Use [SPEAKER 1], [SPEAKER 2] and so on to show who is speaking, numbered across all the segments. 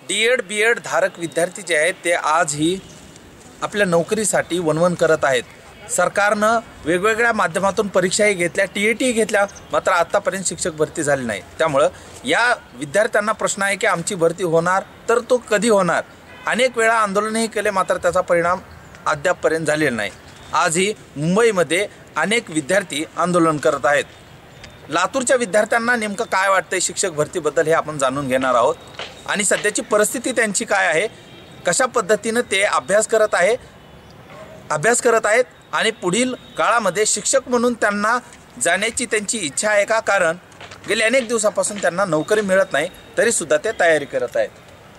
[SPEAKER 1] डी.एड. B Ed. धारक विद्यार्थी जे आहेत ते आजही आपल्या नोकरीसाठी वणवण करत आहेत. सरकारनं वेगवेगळ्या माध्यमातून परीक्षाही घेतल्या, टी.ए.टी. घेतल्या, मात्र आत्तापर्यंत शिक्षक भरती झाली नाही. त्यामुळं या विद्यार्थ्यांना प्रश्न आहे की आमची भरती होणार तर तो कधी होणार. अनेक वेळा आंदोलनही केले, मात्र त्याचा परिणाम अद्यापपर्यंत झालेला नाही. आजही मुंबईमध्ये अनेक विद्यार्थी आंदोलन करत आहेत. लातूरच्या विद्यार्थ्यांना नेमकं काय वाटतंय शिक्षक भरतीबद्दल हे आपण जाणून घेणार आहोत. आणि सध्याची परिस्थिती त्यांची काय आहे, कशा पद्धतीनं ते अभ्यास करत आहेत आणि पुढील काळामध्ये शिक्षक म्हणून त्यांना जाण्याची त्यांची इच्छा आहे का. कारण गेल्या अनेक दिवसापासून त्यांना नोकरी मिळत नाही, तरीसुद्धा ते तयारी करत आहेत.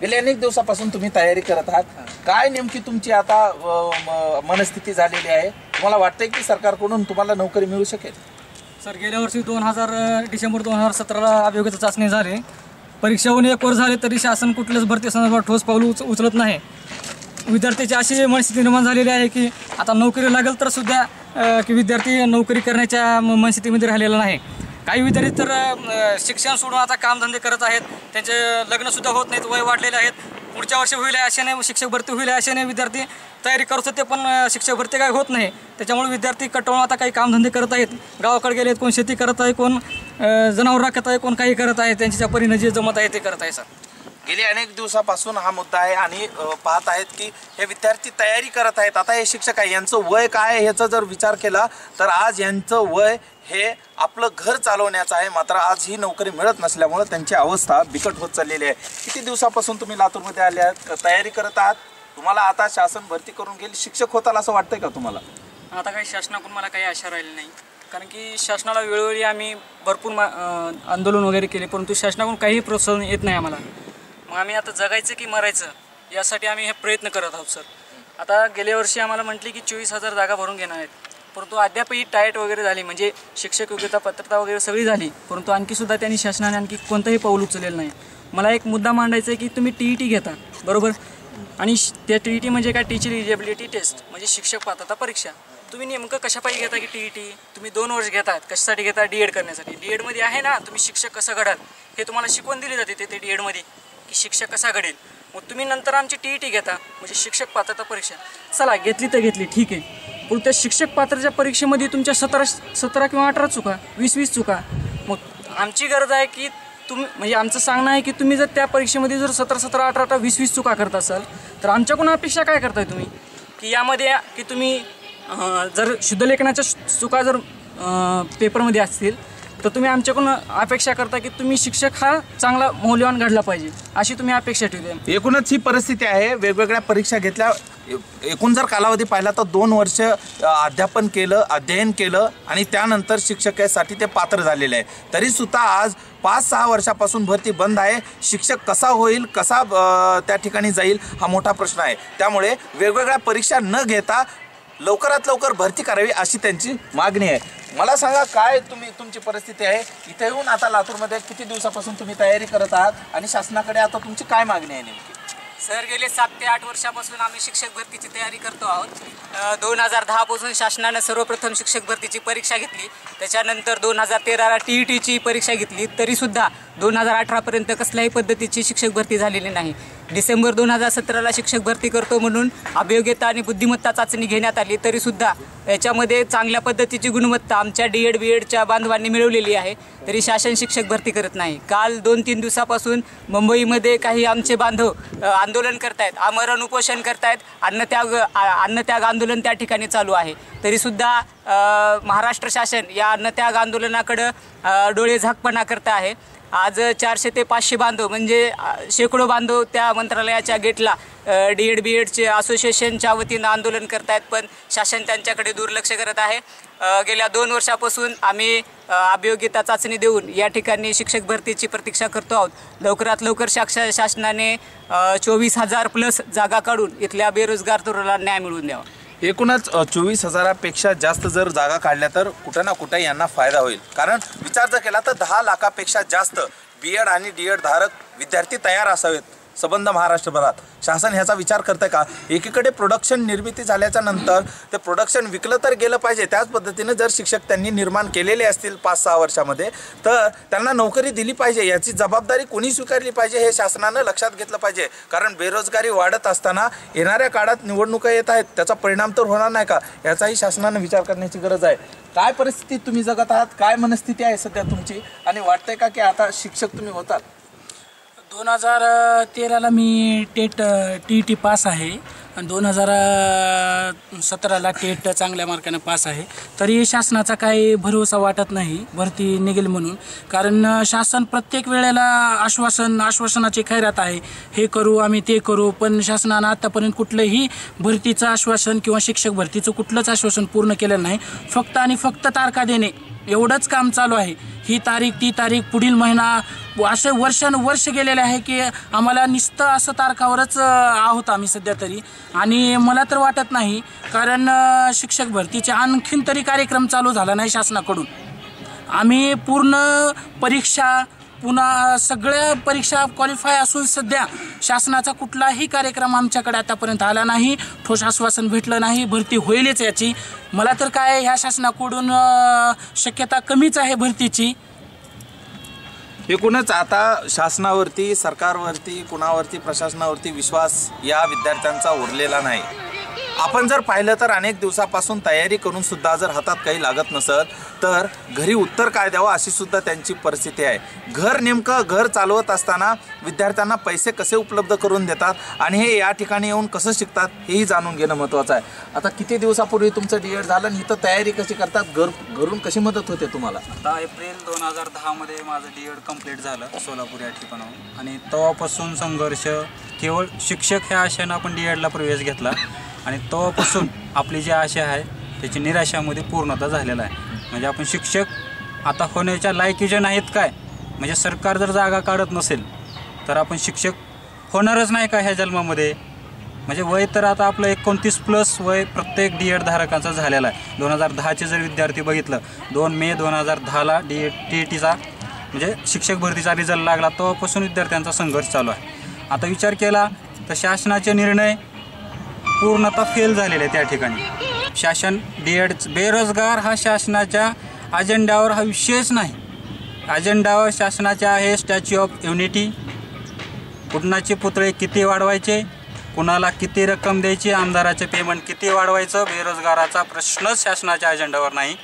[SPEAKER 1] गेल्या अनेक दिवसापासून तुम्ही तयारी करत आहात, काय नेमकी तुमची आता मनस्थिती झालेली आहे. तुम्हाला वाटतंय की सरकारकडून तुम्हाला नोकरी मिळू शकेल.
[SPEAKER 2] सर, गेल्या वर्षी डिसेंबर 2017ला अभियोग्यता चाचणी झाली. परीक्षा होऊन 1 वर्ष झाले तरी शासन कुठल्याच भरती संदर्भात ठोस पाऊल उचलत नाही. विद्यार्थ्याची अशी मनस्थिती निर्माण झालेली आहे की आता नोकरी लागेल तर सुद्धा की विद्यार्थी नोकरी करण्याच्या मनस्थितीमध्ये राहिलेला नाही. काही विद्यार्थी तर शिक्षण सोडून आता कामधंदे करत आहेत, त्यांचे लग्नसुद्धा होत नाहीत, वय वाढलेले आहेत. पुढच्या वर्षी होईल अशाने शिक्षक भरती होईल अशाने विद्यार्थी तयारी करत होते, पण शिक्षक भरती काही होत नाही. त्याच्यामुळे विद्यार्थी कटवून आता काही कामधंदे करत आहेत, गावाकडे गेले आहेत, कोण शेती करत आहे, कोण जनावर राखत आहे, कोण काही करत आहे, त्यांच्या परीने जे जमत आहे ते करत आहे. सर,
[SPEAKER 1] गेल्या अनेक दिवसापासून हा मुद्दा आहे आणि पाहत आहेत की हे विद्यार्थी तयारी करत आहेत. आता हे शिक्षक आहे, यांचं वय काय आहे ह्याचा जर विचार केला तर आज यांचं वय हे आपलं घर चालवण्याचं आहे. मात्र आज ही नोकरी मिळत नसल्यामुळे त्यांची अवस्था बिकट होत चाललेली आहे. किती दिवसापासून तुम्ही लातूरमध्ये आले आहात, तयारी करत आहात, तुम्हाला आता शासन भरती करून घेईल, शिक्षक होताल असं वाटतंय का तुम्हाला.
[SPEAKER 2] आता काही शासनाकडून मला काही आशा राहिली नाही, कारण की शासनाला वेळोवेळी आम्ही भरपूर आंदोलन वगैरे केले, परंतु शासनाकडून काहीही प्रोत्साहन येत नाही आम्हाला. मग आम्ही आता जगायचं की मरायचं यासाठी आम्ही हे प्रयत्न करत आहोत. सर, आता गेल्या वर्षी आम्हाला म्हटले की 24,000 जागा भरून घेणार आहेत, परंतु अद्यापही टाईट वगैरे झाली, म्हणजे शिक्षक योग्यता पात्रता वगैरे सगळी झाली, परंतु आणखीसुद्धा त्यांनी शासनाने आणखी कोणतंही पाऊल उचललेलं नाही. मला एक मुद्दा मांडायचा आहे की तुम्ही टी.ई.टी. घेता बरोबर, आणि त्या टी.ई.टी. म्हणजे काय, टीचर एलिजिबिलिटी टेस्ट, म्हणजे शिक्षक पात्रता परीक्षा. तुम्ही नेमकं कशापायी घेता की टी.ई.टी. तुम्ही 2 वर्ष घेतात, कशासाठी घेता, डी.एड. करण्यासाठी. डी.एड.मध्ये आहे ना तुम्ही शिक्षक कसं घडाल हे तुम्हाला शिकवून दिली जाते ते डी.एड.मध्ये की शिक्षक कसा घडेल. मग तुम्ही नंतर आमची टी.ई.टी. घेता, म्हणजे शिक्षक पात्रता परीक्षा. चला घेतली तर घेतली ठीक आहे, पण त्या शिक्षक पात्रतेच्या परीक्षेमध्ये तुमच्या 17 किंवा 18 चुका, 20 चुका. मग आमची गरज आहे की तुम्ही, म्हणजे आमचं सांगणं आहे की तुम्ही जर त्या परीक्षेमध्ये जर 17, 18, 20 चुका करत असाल तर आमच्याकडून अपेक्षा काय करताय तुम्ही की यामध्ये की तुम्ही जर शुद्धलेखनाच्या चुका जर पेपरमध्ये असतील तर तुम्ही आमच्याकडून अपेक्षा करता की तुम्ही शिक्षक हा चांगला मौल्यवान घडला पाहिजे, अशी तुम्ही अपेक्षा ठेवते.
[SPEAKER 1] एकूणच ही परिस्थिती आहे. वेगवेगळ्या परीक्षा घेतल्या, एकूण जर कालावधी पाहिला तर 2 वर्ष अध्ययन केलं आणि त्यानंतर शिक्षकासाठी ते पात्र झालेले आहे. तरीसुद्धा आज 5-6 वर्षापासून भरती बंद आहे. शिक्षक कसा होईल, कसा त्या ठिकाणी जाईल हा मोठा प्रश्न आहे. त्यामुळे वेगवेगळ्या परीक्षा न घेता लवकरात लवकर भरती करावी अशी त्यांची मागणी आहे. मला सांगा काय तुमची परिस्थिती आहे इथे येऊन. आता लातूरमध्ये किती दिवसापासून तुम्ही तयारी करत आहात आणि शासनाकडे आता तुमची काय मागणी आहे नेमकी.
[SPEAKER 3] सर, गेले 7 ते 8 वर्षापासून आम्ही शिक्षक भरतीची तयारी करतो आहोत. 2010 पासून शासनानं सर्वप्रथम शिक्षक भरतीची परीक्षा घेतली, त्याच्यानंतर 2013ला टी.ई.टीची परीक्षा घेतली, तरीसुद्धा 2018पर्यंत कसल्याही पद्धतीची शिक्षक भरती झालेली नाही. डिसेंबर 2017ला शिक्षक भरती करतो म्हणून अभियोग्यता आणि बुद्धिमत्ता चाचणी घेण्यात आली, तरीसुद्धा याच्यामध्ये चांगल्या पद्धतीची गुणवत्ता आमच्या डी.एड. बी.एडच्या बांधवांनी मिळवलेली आहे, तरी शासन शिक्षक भरती करत नाही. काल 2-3 दिवसापासून मुंबईमध्ये काही आमचे बांधव आंदोलन करतायत, आमरण उपोषण करतायत, अन्नत्याग आंदोलन त्या ठिकाणी चालू आहे. तरीसुद्धा महाराष्ट्र शासन या अन्नत्याग आंदोलनाकडं डोळे झाकपणा करत आहे. आज 400 ते 500 बांधव म्हणजे शेकडो बांधव त्या मंत्रालयाच्या गेटला डी.एड. बी.एडचे असोसिएशनच्या वतीनं आंदोलन करतायत, पण शासन त्यांच्याकडे दुर्लक्ष करत आहे. गेल्या 2 वर्षापासून आम्ही अभियोग्यता चाचणी देऊन या ठिकाणी शिक्षक भरतीची प्रतीक्षा करतो आहोत. लवकरात लवकर शासनाने 24,000+ जागा काढून इथल्या बेरोजगार तरुणांना न्याय मिळवून द्यावा.
[SPEAKER 1] एकूणच 24,000पेक्षा जास्त जर जागा काढल्या तर कुठं ना कुठं यांना फायदा होईल. कारण विचार जर केला तर 10 लाखापेक्षा जास्त बी.एड. आणि डी.एड. धारक विद्यार्थी तयार असावेत. संबंध महाराष्ट्रभरात शासन ह्याचा विचार करतंय का? एकीकडे प्रोडक्शन निर्मिती झाल्याच्या नंतर ते प्रोडक्शन विकलं तर गेलं पाहिजे, त्याच पद्धतीने जर शिक्षक त्यांनी निर्माण केलेले असतील 5-6 वर्षामध्ये तर त्यांना नोकरी दिली पाहिजे, याची जबाबदारी कोणी स्वीकारली पाहिजे हे शासनानं लक्षात घेतलं पाहिजे. कारण बेरोजगारी वाढत असताना येणाऱ्या काळात निवडणुका येत आहेत, त्याचा परिणाम तर होणार नाही का, याचाही शासनानं विचार करण्याची गरज आहे. काय परिस्थिती तुम्ही जगत आहात, काय मनस्थिती आहे सध्या तुमची, आणि वाटतंय का की आता शिक्षक तुम्ही होतात?
[SPEAKER 4] 2013ला मी TET पास आहे आणि 2017ला टेट चांगल्या मार्काने पास आहे. तरी शासनाचा काही भरोसा वाटत नाही भरती निघेल म्हणून. कारण शासन प्रत्येक वेळेला आश्वासनाची खैरात आहे, हे करू आम्ही ते करू, पण शासनानं आतापर्यंत कुठलंही भरतीचं आश्वासन किंवा शिक्षक भरतीचं कुठलंच आश्वासन पूर्ण केलेलं नाही. फक्त आणि फक्त तारखा देणे एवढंच काम चालू आहे. ही तारीख ती तारीख पुढील महिना असे वर्ष गेलेले आहे की आम्हाला नुसतं असं तारखावरच आहोत आम्ही सध्या तरी. आणि मला तर वाटत नाही, कारण शिक्षक भरतीचे आणखीन तरी कार्यक्रम चालू झाला नाही शासनाकडून. आम्ही पूर्ण परीक्षा पुन्हा सगळ्या परीक्षा क्वालिफाय असून सध्या शासनाचा कुठलाही कार्यक्रम आमच्याकडे आतापर्यंत आला नाही, ठोस आश्वासन भेटलं नाही. भरती होईलच याची मला तर काय ह्या शासनाकडून शक्यता कमीच आहे भरतीची.
[SPEAKER 1] एकूणच आता शासनावरती, सरकारवरती, कुणावरती, प्रशासनावरती विश्वास या विद्यार्थ्यांचा उरलेला नाही. आपण जर पाहिलं तर अनेक दिवसापासून तयारी करून सुद्धा जर हातात काही लागत नसत तर घरी उत्तर काय द्यावं अशी सुद्धा त्यांची परिस्थिती आहे. घर चालवत असताना विद्यार्थ्यांना पैसे कसे उपलब्ध करून देतात आणि हे या ठिकाणी येऊन कसं शिकतात हेही जाणून घेणं महत्त्वाचं आहे. आता किती दिवसापूर्वी तुमचं DED झालं आणि इथं तयारी कशी करतात, घरून कशी मदत होते तुम्हाला?
[SPEAKER 5] आता एप्रिल 2010मध्ये माझं DED कंप्लीट झालं सोलापूर या ठिकाणाहून, आणि तेव्हापासून संघर्ष. केवळ शिक्षक ह्या आशेनं आपण DEDला प्रवेश घेतला आणि तेव्हापासून आपली जी आशा आहे त्याची निराशामध्ये पूर्णता झालेला आहे. म्हणजे आपण शिक्षक आता होण्याच्या लायकीचे नाहीत काय, म्हणजे सरकार जर जागा काढत नसेल तर आपण शिक्षक होणारच नाही का ह्या जन्मामध्ये. म्हणजे वय तर आता आपलं 29+ वय प्रत्येक DED धारकांचा झालेला आहे. 2010चे जर विद्यार्थी बघितलं, 2 मे 2010ला TETचा म्हणजे शिक्षक भरतीचा रिझल्ट लागला, तेव्हापासून विद्यार्थ्यांचा संघर्ष चालू आहे. आता विचार केला तर शासनाचे निर्णय पूर्णतः फेल झालेले आहे त्या ठिकाणी. शासन DED बेरोजगार हा शासनाच्या अजेंड्यावर हा विषयच नाही. अजेंड्यावर शासनाचे आहे स्टॅच्यू ऑफ युनिटी, कुणाचे पुतळे किती वाढवायचे, कुणाला किती रक्कम द्यायची, आमदाराचे पेमेंट किती वाढवायचं. बेरोजगाराचा प्रश्नच शासनाच्या अजेंड्यावर नाही,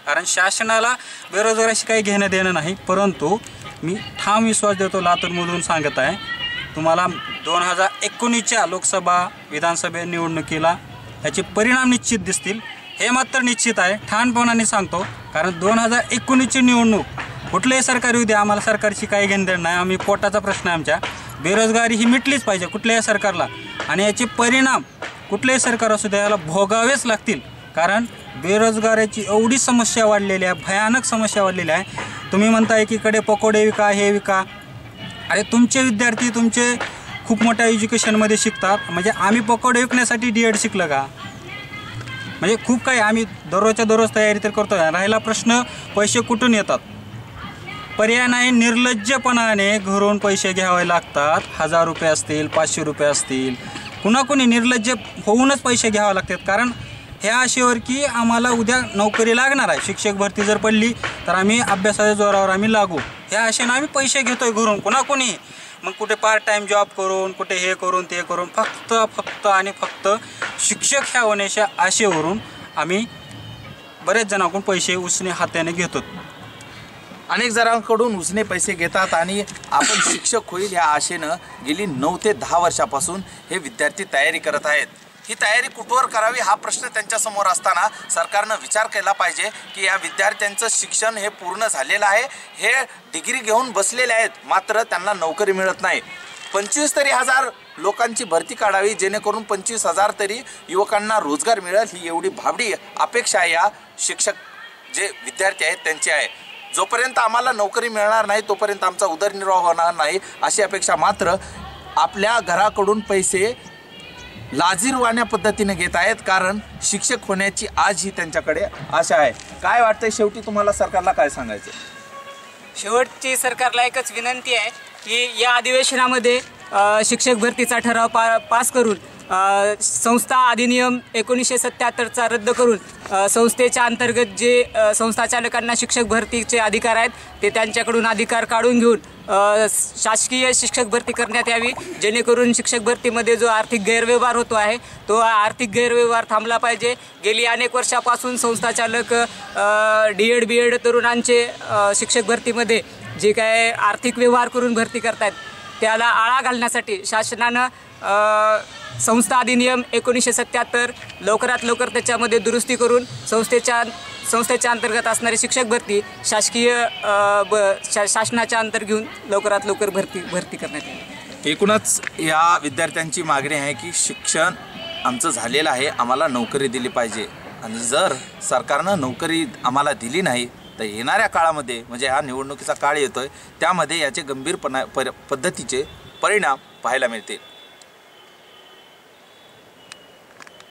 [SPEAKER 5] कारण शासनाला बेरोजगाराशी काही घेणं देणं नाही. परंतु मी ठाम विश्वास देतो, लातूरमधून सांगत आहे तुम्हाला, 2019च्या लोकसभा विधानसभा निवडणुकीला याचे परिणाम निश्चित दिसतील. हे मात्र निश्चित आहे, ठाणपणाने सांगतो. कारण 2019ची निवडणूक कुठलेही सरकार येऊ द्या, आम्हाला सरकारची काही घेणं देणं नाही. आम्ही पोटाचा प्रश्न आहे आमच्या, बेरोजगारी ही मिटलीच पाहिजे कुठल्याही सरकारला, आणि याचे परिणाम कुठलेही सरकार असू द्या याला भोगावेच लागतील. कारण बेरोजगारीची एवढी समस्या वाढलेली आहे, भयानक समस्या वाढलेली आहे. तुम्ही म्हणता एकीकडे पकोडे विका, हे विका. अरे तुमचे विद्यार्थी तुमचे खूप मोठ्या एज्युकेशनमध्ये शिकतात, म्हणजे आम्ही पकोडे विकण्यासाठी DED शिकलं का? म्हणजे खूप काही आम्ही दररोजच्या दररोज तयारी तर करतो. राहिला प्रश्न पैसे कुठून येतात, पर्याय नाही. निर्लज्जपणाने घरून पैसे घ्यावे लागतात. 1000 रुपये असतील, 500 रुपये असतील, कुणाकुणी निर्लज्ज होऊनच पैसे घ्यावे लागतात. कारण ह्या आशेवर की आम्हाला उद्या नोकरी लागणार आहे, शिक्षक भरती जर पडली तर आम्ही अभ्यासाच्या जोरावर आम्ही लागू, ह्या आशेनं आम्ही पैसे घेतोय घरून कुणाकुणी. मग कुठे पार्ट टाईम जॉब करून, कुठे हे करून ते करून, फक्त आणि फक्त शिक्षक ह्या होण्याच्या आशेवरून आम्ही बरेच जणांकडून पैसे उसने हाताने घेतो.
[SPEAKER 1] अनेक जणांकडून उसने पैसे घेतात आणि आपण शिक्षक होईल या आशेनं गेली 9 ते 10 वर्षापासून हे विद्यार्थी तयारी करत आहेत. ही तयारी कुठवर करावी हा प्रश्न त्यांच्यासमोर असताना सरकारनं विचार केला पाहिजे की या विद्यार्थ्यांचं शिक्षण हे पूर्ण झालेलं आहे, हे डिग्री घेऊन बसलेले आहेत, मात्र त्यांना नोकरी मिळत नाही. 25 तरी हजार लोकांची भरती काढावी जेणेकरून 25,000 तरी युवकांना रोजगार मिळेल, ही एवढी भाबडी अपेक्षा या शिक्षक जे विद्यार्थी आहेत त्यांची आहे. जोपर्यंत आम्हाला नोकरी मिळणार नाही तोपर्यंत आमचा उदरनिर्वाह होणार नाही अशी अपेक्षा मात्र आपल्या घराकडून पैसे लाजिरवाण्या पद्धतीने घेत आहेत. कारण शिक्षक होण्याची आज ही त्यांच्याकडे आशा आहे. काय वाटतंय शेवटी तुम्हाला सरकारला काय सांगायचं?
[SPEAKER 3] शेवटची सरकारला एकच विनंती आहे की या अधिवेशनामध्ये शिक्षक भरतीचा ठराव पास करून संस्था अधिनियम 1977चा रद्द करून संस्थेच्या अंतर्गत जे संस्थाचालकांना शिक्षक भरतीचे अधिकार आहेत ते त्यांच्याकडून अधिकार काढून घेऊन शासकीय शिक्षक भरती करण्यात यावी, जेणेकरून शिक्षक भरतीमध्ये जो आर्थिक गैरव्यवहार होतो आहे तो आर्थिक गैरव्यवहार थांबला पाहिजे. गेली अनेक वर्षापासून संस्थाचालक DED BED तरुणांचे शिक्षक भरतीमध्ये जे काय आर्थिक व्यवहार करून भरती करतात त्याला आळा घालण्यासाठी शासनानं संस्था अधिनियम 1977 लवकरात लवकर त्याच्यामध्ये दुरुस्ती करून संस्थेच्या अंतर्गत असणारी शिक्षक भरती शासनाच्या अंतर घेऊन लवकरात लवकर भरती करण्यात येईल.
[SPEAKER 1] एकूणच या विद्यार्थ्यांची मागणी आहे की शिक्षण आमचं झालेलं आहे, आम्हाला नोकरी दिली पाहिजे आणि जर सरकारनं नोकरी आम्हाला दिली नाही तर येणाऱ्या काळामध्ये म्हणजे हा निवडणुकीचा काळ येतोय त्यामध्ये याचे गंभीर पद्धतीचे परिणाम पाहायला मिळतील.